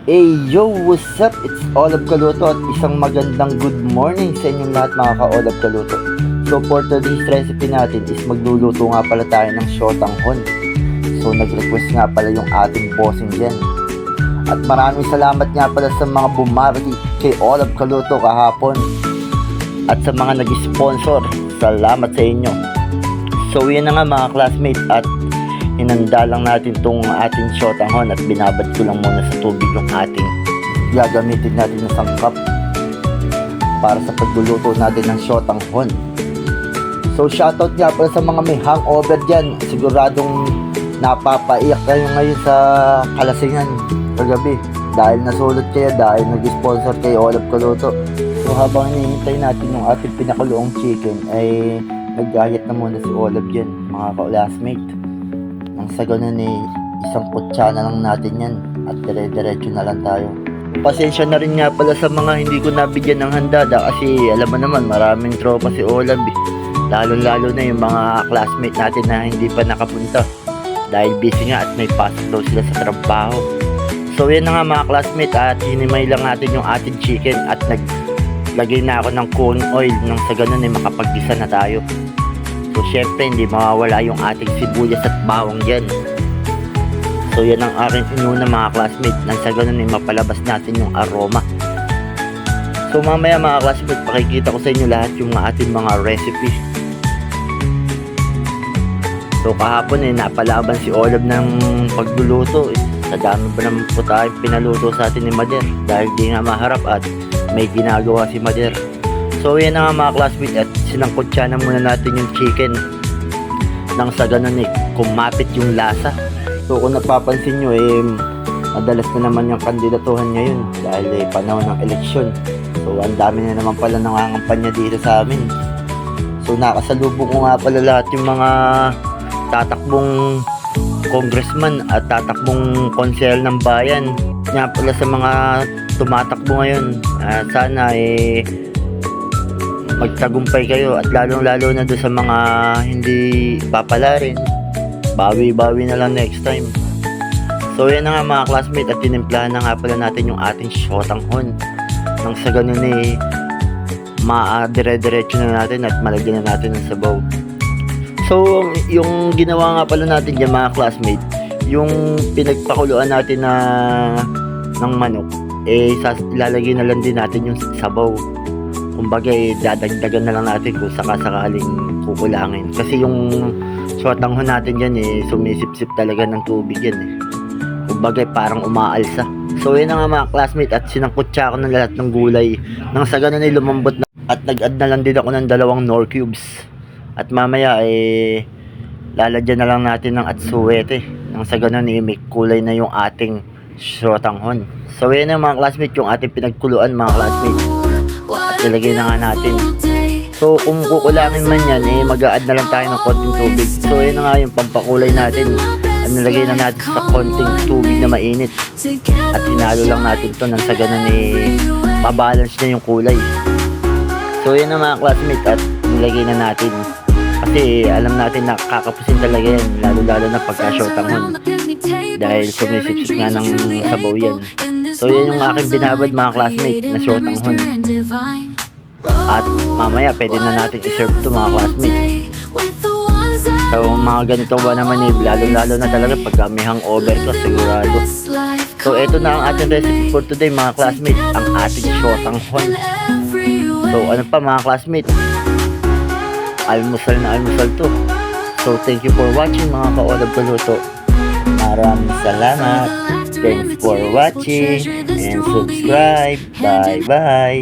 Hey yo, what's up? It's Olab Kaluto at isang magandang good morning sa inyong lahat mga ka-Olab Kaluto. So for today's recipe natin is magluluto nga pala tayo ng shotanghon. So nag-request nga pala yung ating bossing dyan. At maraming salamat nga pala sa mga bumati kay Olab Kaluto kahapon. At sa mga nag-sponsor, salamat sa inyo. So yun na nga mga classmates, at hinanda lang natin tong ating shotanghon at binabad ko lang muna sa tubig yung ating gagamitin natin na sangkap para sa pagluluto natin ng shotanghon. So shoutout nga pala sa mga may hangover dyan. Siguradong napapaiyak kayo ngayon sa kalasingan kagabi dahil nasulot kayo, dahil nag-sponsor kay Olab Kaluto. So habang hinihintay natin yung ating pinakuloong chicken ay nag-diet na muna si Olab dyan mga ka-classmate. Ang sa ganun isang kutsana lang natin yan at dire-diretso na lang tayo. Pasensya na rin nga pala sa mga hindi ko nabigyan ng handada kasi alam mo naman maraming tropa si Olab lalo na yung mga classmate natin na hindi pa nakapunta dahil busy nga at may pasok daw sila sa trabaho. So yan na nga mga classmate, at hinimay lang natin yung ating chicken at naglagay na ako ng cooling oil nang sa ganun makapag-gisa na tayo. So syempre hindi mawawala yung ating sibuyas at bawang dyan. So yan ang aking inuna mga classmates, nang sa ganun mapalabas natin yung aroma. So mamaya mga classmates, pakikita ko sa inyo lahat yung ating mga recipe. So kahapon napalaban si Olab ng pagluluto. Sa dami ba naman po tayo pinaluto sa atin ni Mader dahil di nga maharap at may ginagawa si Mader. So yan na nga mga classmates, at sinangkutsa na muna natin yung chicken nang sa ganun kumapit yung lasa. So kung napapansin nyo madalas na naman yung kandidatuhan ngayon dahil panahon ng eleksyon. So ang dami na naman pala nangangampanya dito sa amin. So nakasalubong ko nga pala lahat yung mga tatakbong congressman at tatakbong konsehal ng bayan. Nga pala sa mga tumatakbo ngayon, sana magtagumpay kayo, at lalo na doon sa mga hindi papala rin, bawi-bawi na lang next time. So yan na nga mga classmates, at tinimplahan na nga pala natin yung ating shotanghon nang sa ganun dire-diretso na natin at malagyan na natin ng sabaw. So yung ginawa nga pala natin dyan mga classmates, yung pinagpakuluan natin ng manok ilalagay na lang din natin yung sabaw. Kumbaga dadagdagan na lang natin kung sakasakaling kukulangin. Kasi yung shotanghon natin dyan sumisip-sip talaga ng tubig yan Kumbaga parang umaalsa. So yun na nga mga classmate, at sinangkutsa ko ng lahat ng gulay nang sa ganun lumambot na, at nag-add na lang din ako ng 2 Knorr cubes. At mamaya lalagyan na lang natin ng atsuwete nang sa ganun may kulay na yung ating shotanghon. So yun na mga classmate, yung ating pinagkuluan mga classmate, at ilagay na nga natin. So kung kukulangin man yan mag-a-add na lang tayo ng konting tubig. So yun na nga yung pampakulay natin, at nilagay na natin sa konting tubig na mainit at hinalo lang natin to nang sa ganun mabalance na yung kulay. So yun na mga classmate, at nilagay na natin kasi alam natin na kakapusin talaga yan lalo na pagka shotanghon dahil sumisipsip nga ng sabaw yan. So yan yung aking binabad mga classmate na shotanghon, at mamaya pwede na natin i-serve to mga classmate. So mga ganito ba naman lalo na talaga pagka may hangover ka sigurado. So eto na ang ating recipe for today mga classmate, ang ating shotanghon. So ano pa mga classmate, almusal na almusal to. So thank you for watching mga ka-Olab Kaluto. Maraming salamat. Thanks for watching and subscribe. Bye bye.